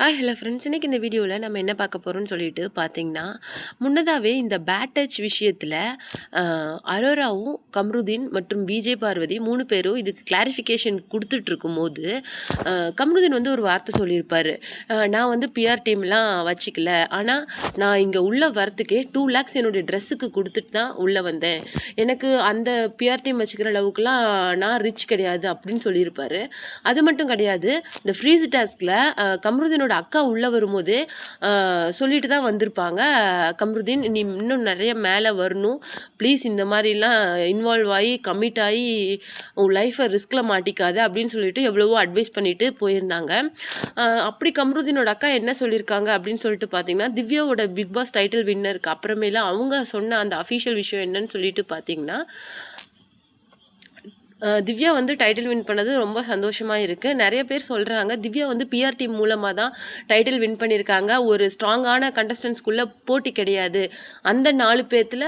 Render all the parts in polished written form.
Hello friends. இன்னைக்கு இந்த வீடியோவில் நம்ம என்ன பார்க்க போகிறோம்னு சொல்லிட்டு பார்த்தீங்கன்னா, முன்னதாகவே இந்த பேட் டச் விஷயத்தில் அரோராவும், கம்ருதீன் மற்றும் விஜய் பார்வதி 3 பேரும் இதுக்கு கிளாரிஃபிகேஷன் குடுத்துட்டு இருக்கும்போது, கம்ருதீன் வந்து ஒரு வார்த்தை சொல்லியிருப்பாரு. நான் வந்து பிஆர் டீம்லாம் வச்சுக்கல. ஆனா, நான் இங்க உள்ள வரத்துக்கே 2 லேக்ஸ் என்னுடைய ட்ரெஸ்ஸுக்கு குடுத்துட்டு தான் உள்ள வந்தேன். எனக்கு அந்த பிஆர் டீம் வச்சுக்கிற அளவுக்குலாம் நான் ரிச் கிடையாது அப்படின்னு சொல்லியிருப்பாரு. அது மட்டும் கிடையாது. இந்த ஃப்ரீஸ் டாஸ்க்ல கம்ருதீனோட அக்கா உள்ள வரும்போதே சொல்லிட்டு தான் வந்திருப்பாங்க. கம்ருதீன், நீ இன்னும் நிறைய மேலே வரணும். ப்ளீஸ் இந்த மாதிரிலாம் இன்வால்வ் ஆகி கமிட் ஆகி உன் லைஃப்பை ரிஸ்கில் மாட்டிக்காத அப்படின்னு சொல்லிட்டு எவ்வளவோ அட்வைஸ் பண்ணிட்டு போயிருந்தாங்க. அப்படி கம்ருதீனோட அக்கா என்ன சொல்லியிருக்காங்க அப்படின்னு சொல்லிட்டு பார்த்தீங்கன்னா, திவ்யாவோட பிக் பாஸ் டைட்டில் வின்னருக்கு அப்புறமேல அவங்க சொன்ன அந்த அஃபிஷியல் விஷயம் என்னன்னு சொல்லிட்டு பார்த்தீங்கன்னா, திவ்யா வந்து டைட்டில் வின் பண்ணது ரொம்ப சந்தோஷமா இருக்கு. நெறைய பேர் சொல்றாங்க, திவ்யா வந்து பிஆர் டீம் மூலமா தான் டைட்டில் வின் பண்ணியிருக்காங்க. ஒரு ஸ்ட்ராங்கான கண்டஸ்டன்ட்ஸ்குள்ள போட்டி கிடையாது. அந்த 4 பேத்துல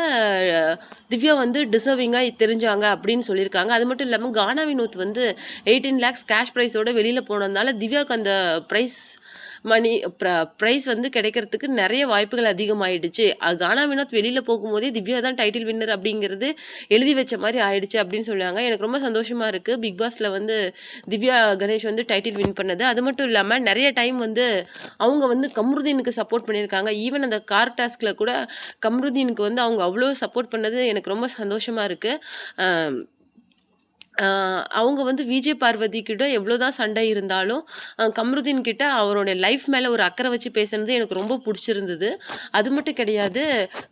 திவ்யா வந்து டிசர்விங்கா தெரிஞ்சாங்க அப்படின்னு சொல்லியிருக்காங்க. அது மட்டும் இல்லாம கானா வினோத் வந்து 18 லேக்ஸ் கேஷ் பிரைஸோட வெளியில போனதுனால திவ்யாவுக்கு அந்த பிரைஸ் மணி பிரைஸ் வந்து கிடைக்கிறதுக்கு நெறைய வாய்ப்புகள் அதிகமாயிடுச்சு. கானா வினோத் வெளியில போகும்போதே திவ்யா தான் டைட்டில் வின்னர் அப்படிங்கிறது எழுதி வச்ச மாரி ஆயிடுச்சு அப்படின்னு சொல்லுவாங்க. எனக்கு ரொம்ப சந்தோஷமா இருக்கு. பிக் பாஸ்ல வந்து திவ்யா கணேஷ் வந்து டைட்டில் வின் பண்ணது. அது மட்டும் இல்லாம நெறைய டைம் வந்து அவங்க வந்து கம்ருதீனுக்கு சப்போர்ட் பண்ணியிருக்காங்க. ஈவன் அந்த கார் டாஸ்க்ல கூட கம்ருதீனுக்கு வந்து அவங்க அவ்ளோ சப்போர்ட் பண்ணது எனக்கு ரொம்ப சந்தோஷமா இருக்கு. அ ஆ அவங்க வந்து விஜய் பார்வதி கிட்ட எவ்வளோதான் சண்டை இருந்தாலும், கம்ருதீன் கிட்ட அவருடைய லைஃப் மேல ஒரு அக்கறை வச்சு பேசுனது எனக்கு ரொம்ப புடிச்சிருந்தது. அது மட்டும் கிடையாது,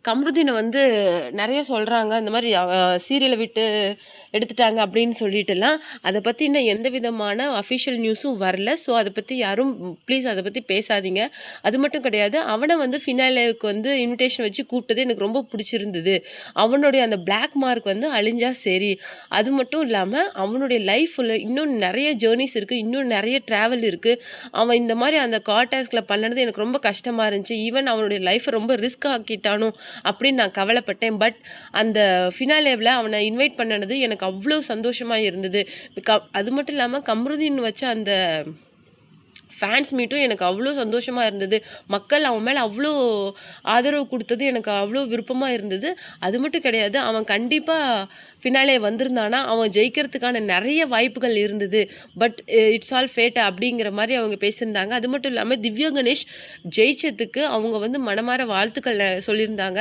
கம்ருதீன வந்து நெறைய சொல்றாங்க. இந்த மாரி சீரியல விட்டு எடுத்துட்டாங்க அப்படின்னு சொல்லிட்டுலாம். அத பத்தி இன்னும் எந்த விதமான அஃபிஷியல் நியூஸும் வரல. ஸோ அத பத்தி யாரும் ப்ளீஸ் அத பத்தி பேசாதீங்க. அது மட்டும் கிடையாது, அவன வந்து ஃபினாலேவுக்கு வந்து இன்விடேஷன் வச்சு கூப்பிட்டது எனக்கு ரொம்ப புடிச்சிருந்தது. அவனுடைய அந்த பிளாக் மார்க் வந்து அழிஞ்சா சரி. அது மட்டும் இல்லாம அவனுடைய லைஃப்ல இன்னும் நெறைய ஜர்னீஸ் இருக்கு. இன்னும் நெறைய டிராவல் இருக்கு. அவன் இந்த மாரி அந்த கார் டாஸ்க்ல பண்ணது எனக்கு ரொம்ப கஷ்டமா இருந்துச்சு. ஈவன் அவனுடைய லைஃப்ப ரொம்ப ரிஸ்க் ஆக்கிட்டானோ அப்படின்னு நான் கவலைப்பட்டேன். பட் அந்த ஃபினாலேவ்ல அவன இன்வைட் பண்ணுனது எனக்கு அவ்ளோ சந்தோஷமா இருந்தது. அது மட்டும் இல்லாம கம்ருதீன் வச்ச அந்த ஃபேன்ஸ் மீட்டும் எனக்கு அவ்ளோ சந்தோஷமா இருந்தது. மக்கள் அவன் மேல அவ்ளோ ஆதரவு குடுத்தது எனக்கு அவ்ளோ விருப்பமா இருந்தது. அது மட்டும் கிடையாது, அவன் கண்டிப்பா ஃபினாலே வந்திருந்தானா, அவன் ஜெயிக்கிறதுக்கான நெறைய வாய்ப்புகள் இருந்தது. பட் இட்ஸ் ஆல் ஃபேட் அப்படிங்கிற மாரி அவங்க பேசியிருந்தாங்க. அது மட்டும் இல்லாம திவ்யா கணேஷ் ஜெயிச்சதுக்கு அவங்க வந்து மனமார வாழ்த்துக்கள் சொல்லியிருந்தாங்க.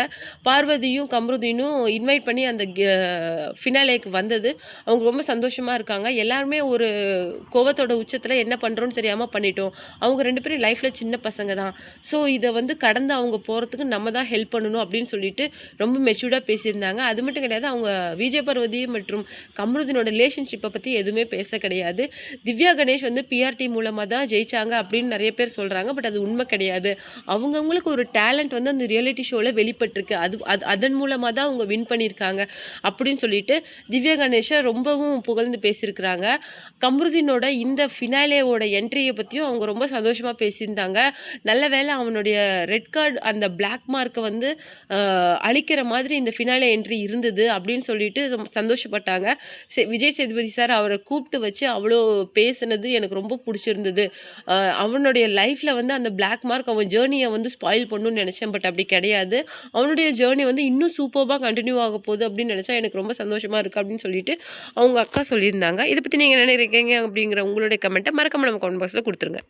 பார்வதியும், கம்ருதீனும் இன்வைட் பண்ணி அந்த ஃபினாலேக்கு வந்தது அவங்க ரொம்ப சந்தோஷமா இருக்காங்க. எல்லாருமே ஒரு கோவத்தோட உச்சத்துல என்ன பண்றோம்னு தெரியாம பண்ணிட்டோம். அவங்க 2 பேரும் லைஃப்ல சின்ன பசங்க தான். ஸோ இத வந்து கடந்து அவங்க போறதுக்கு நம்ம தான் ஹெல்ப் பண்ணணும் அப்படின்னு சொல்லிட்டு ரொம்ப மெச்சூர்டா பேசியிருந்தாங்க. அது மட்டும் கிடையாது, அவங்க விஜய் பார்வதி மற்றும் கம்ருதீனோட ரிலேஷன்ஷிப்ப பத்தி எதுவுமே பேச கிடையாது. திவ்யா கணேஷ் வந்து பிஆர்டி மூலமா தான் ஜெயிச்சாங்க அப்படின்னு நெறைய பேர் சொல்றாங்க. பட் அது உண்மை கிடையாது. அவங்கவங்களுக்கு ஒரு டேலண்ட் வந்து அந்த ரியாலிட்டி ஷோல வெளிப்பட்டிருக்கு. அதன் மூலமா தான் அவங்க வின் பண்ணியிருக்காங்க அப்படின்னு சொல்லிட்டு திவ்யா கணேஷ ரொம்பவும் புகழ்ந்து பேசியிருக்கிறாங்க. கம்ருதீனோட இந்த ஃபினாலேவோட என்ட்ரிய பத்தியும் அவங்க ரொம்ப சந்தோஷமா பேசியிருந்தாங்க. நல்ல வேளை அவனுடைய ரெட் கார்ட் அந்த பிளாக் மார்க்க வந்து அழிக்கிற மாதிரி இந்த ஃபினாலே என்ட்ரி இருந்தது அப்படின்னு சொல்லிட்டு சந்தோஷப்பட்டாங்க. விஜய் சேதுபதி சார் அவர கூப்பிட்டு வச்சு அவ்வளோ பேசினது எனக்கு ரொம்ப புடிச்சிருந்தது. அவனுடைய லைஃப்ல வந்து அந்த பிளாக் மார்க் அவன் ஜேர்னிய வந்து ஸ்பாயில் பண்ணணும்னு நெனச்சேன். பட் அப்படி கிடையாது. அவனுடைய ஜேர்னி வந்து இன்னும் சூப்பர்பா கன்டின்யூ ஆக போகுது அப்படின்னு நெனச்சா எனக்கு ரொம்ப சந்தோஷமா இருக்கு அப்படின்னு சொல்லிட்டு அவங்க அக்கா சொல்லியிருந்தாங்க. இத பத்தி நீங்க என்ன நினைக்கிறீங்க அப்படிங்கிற உங்களுடைய கமெண்ட்ட மறக்காம நம்ம கமெண்ட் பாக்ஸ்ல குடுத்துருங்க.